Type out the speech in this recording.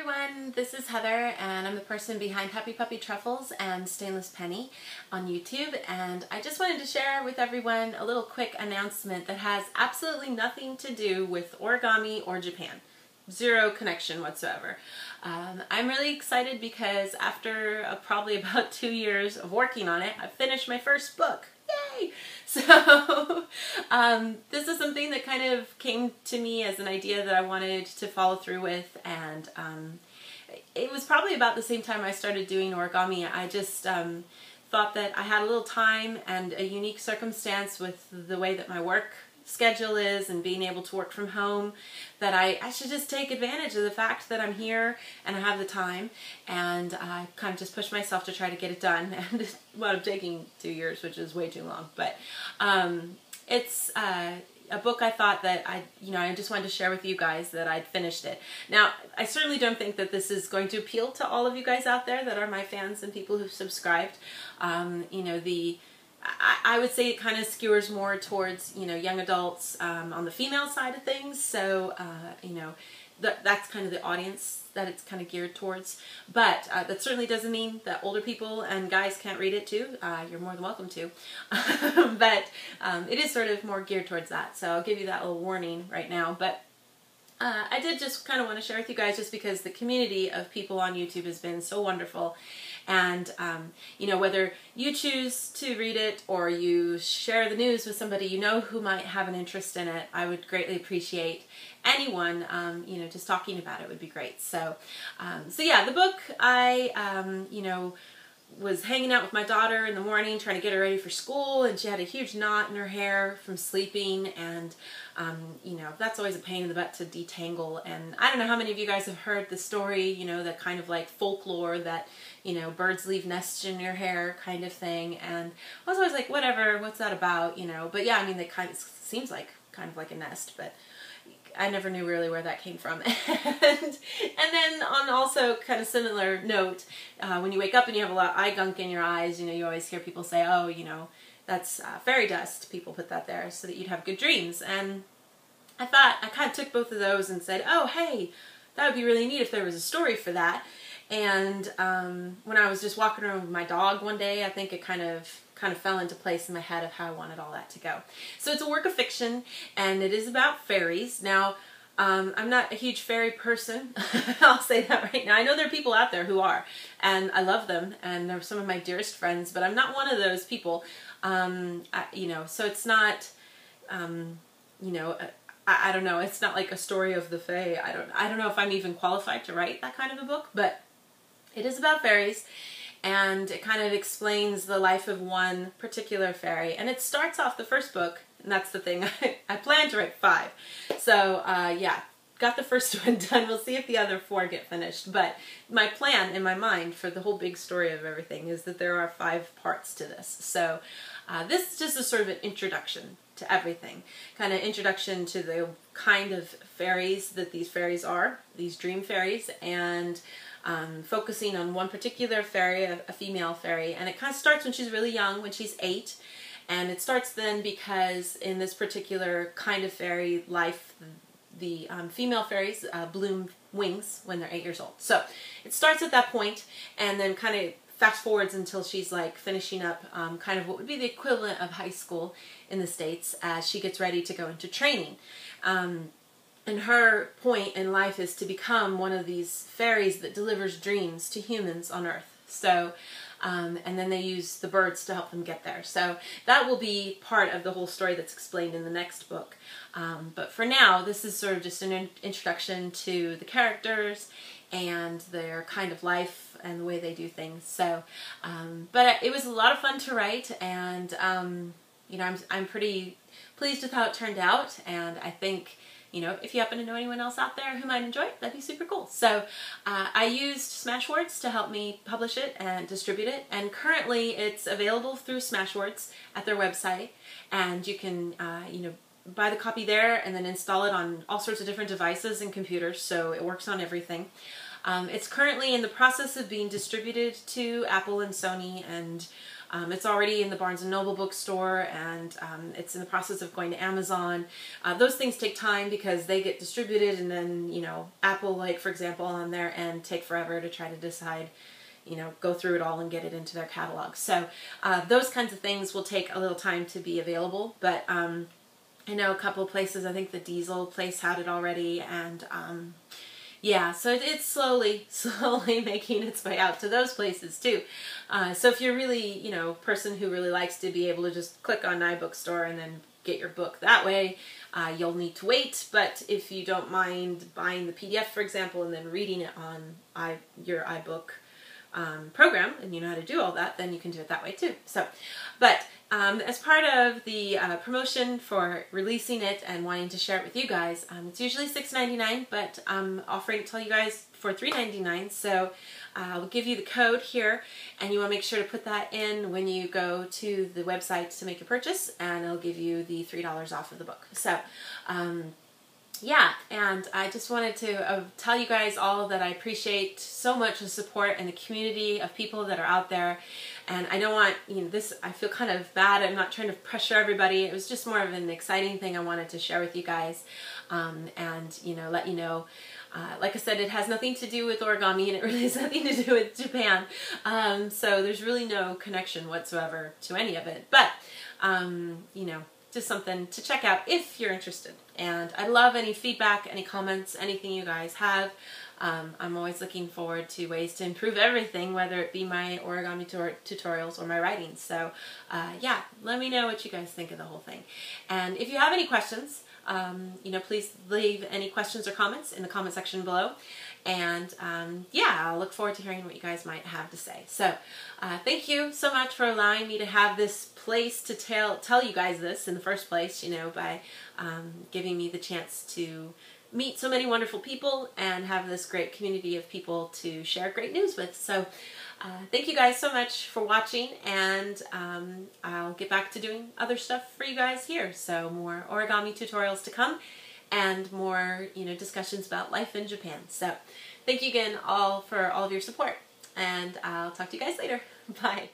everyone, this is Heather and I'm the person behind happypuppytruffles and Stainless Penny on YouTube, and I just wanted to share with everyone a little quick announcement that has absolutely nothing to do with origami or Japan. Zero connection whatsoever. I'm really excited because after probably about 2 years of working on it, I finished my first book. Yay! So this is something that kind of came to me as an idea that I wanted to follow through with, and it was probably about the same time I started doing origami. I just thought that I had a little time and a unique circumstance with the way that my work schedule is and being able to work from home, that I should just take advantage of the fact that I'm here and I have the time, and I kind of just pushed myself to try to get it done, and it wound up taking 2 years, which is way too long, but it's a book I thought that I just wanted to share with you guys that I'd finished it. Now, I certainly don't think that this is going to appeal to all of you guys out there that are my fans and people who've subscribed. I would say it kind of skewers more towards, young adults on the female side of things. So, that's kind of the audience that it's kind of geared towards. But that certainly doesn't mean that older people and guys can't read it too. You're more than welcome to. But it is sort of more geared towards that. So I'll give you that little warning right now. But I did just kind of want to share with you guys, just because the community of people on YouTube has been so wonderful. And, whether you choose to read it or you share the news with somebody who might have an interest in it, I would greatly appreciate anyone, just talking about it would be great. So, yeah, the book, I, was hanging out with my daughter in the morning trying to get her ready for school, and she had a huge knot in her hair from sleeping, and that's always a pain in the butt to detangle. And I don't know how many of you guys have heard the story, the kind of like folklore that birds leave nests in your hair kind of thing, and I was always like, whatever, what's that about, but yeah, I mean, they kind of seems like kind of like a nest, but I never knew really where that came from. And then on also kind of similar note, when you wake up and you have a lot of eye gunk in your eyes, you always hear people say, oh, that's fairy dust. People put that there so that you'd have good dreams. And I thought, I kind of took both of those and said, oh, hey, that would be really neat if there was a story for that. And when I was just walking around with my dog one day, I think it kind of fell into place in my head of how I wanted all that to go. So it's a work of fiction, and it is about fairies. Now, I'm not a huge fairy person. I'll say that right now. I know there are people out there who are, and I love them, and they're some of my dearest friends, but I'm not one of those people. So it's not, I don't know. It's not like a story of the fae. I don't know if I'm even qualified to write that kind of a book, but it is about fairies. And it kind of explains the life of one particular fairy. And it starts off the first book, and that's the thing, I plan to write 5. So, yeah, got the first one done. We'll see if the other 4 get finished. But my plan in my mind for the whole big story of everything is that there are 5 parts to this. So, this is just a sort of an introduction to everything. Kind of introduction to the kind of fairies that these fairies are, these dream fairies, and focusing on one particular fairy, a female fairy, and it kind of starts when she's really young, when she's 8, and it starts then because in this particular kind of fairy life, the female fairies bloom wings when they're 8 years old. So it starts at that point, and then kind of fast forwards until she's like finishing up kind of what would be the equivalent of high school in the States, as she gets ready to go into training. And her point in life is to become one of these fairies that delivers dreams to humans on Earth. So, and then they use the birds to help them get there. So that will be part of the whole story that's explained in the next book. But for now, this is sort of just an introduction to the characters and their kind of life and the way they do things. So, but it was a lot of fun to write, and I'm pretty pleased with how it turned out, and I think, if you happen to know anyone else out there who might enjoy it, that'd be super cool. So I used Smashwords to help me publish it and distribute it, and currently it's available through Smashwords at their website, and you can, buy the copy there and then install it on all sorts of different devices and computers, so it works on everything. It's currently in the process of being distributed to Apple and Sony and It's already in the Barnes & Noble bookstore, and it's in the process of going to Amazon. Those things take time because they get distributed, and then, you know, Apple, like, for example, on their end, take forever to try to decide, you know, go through it all and get it into their catalog. So those kinds of things will take a little time to be available, but I know a couple of places, I think the Diesel place had it already, and yeah, so it's slowly making its way out to those places too. So if you're really, you know, a person who really likes to be able to just click on iBookstore and then get your book that way, you'll need to wait. But if you don't mind buying the PDF, for example, and then reading it on your iBook program, and you know how to do all that, then you can do it that way too. So, but as part of the promotion for releasing it and wanting to share it with you guys, it's usually $6.99, but I'm offering it to you guys for $3.99. So I'll give you the code here, and you want to make sure to put that in when you go to the website to make your purchase, and it'll give you the $3 off of the book. So yeah, and I just wanted to tell you guys all that I appreciate so much the support and the community of people that are out there. And I don't want, you know, this, I feel kind of bad. I'm not trying to pressure everybody. It was just more of an exciting thing I wanted to share with you guys, and, you know, let you know. Like I said, it has nothing to do with origami, and it really has nothing to do with Japan. So there's really no connection whatsoever to any of it. But, you know, just something to check out if you're interested. And I love any feedback, any comments, anything you guys have. I'm always looking forward to ways to improve everything, whether it be my origami tutorials or my writing. So yeah, let me know what you guys think of the whole thing. And if you have any questions, you know, please leave any questions or comments in the comment section below. And yeah, I'll look forward to hearing what you guys might have to say. So thank you so much for allowing me to have this place to tell you guys this in the first place, you know, by giving me the chance to meet so many wonderful people and have this great community of people to share great news with. So thank you guys so much for watching, and I'll get back to doing other stuff for you guys here. So more origami tutorials to come, and more, you know, discussions about life in Japan. So thank you again all for all of your support, and I'll talk to you guys later. Bye.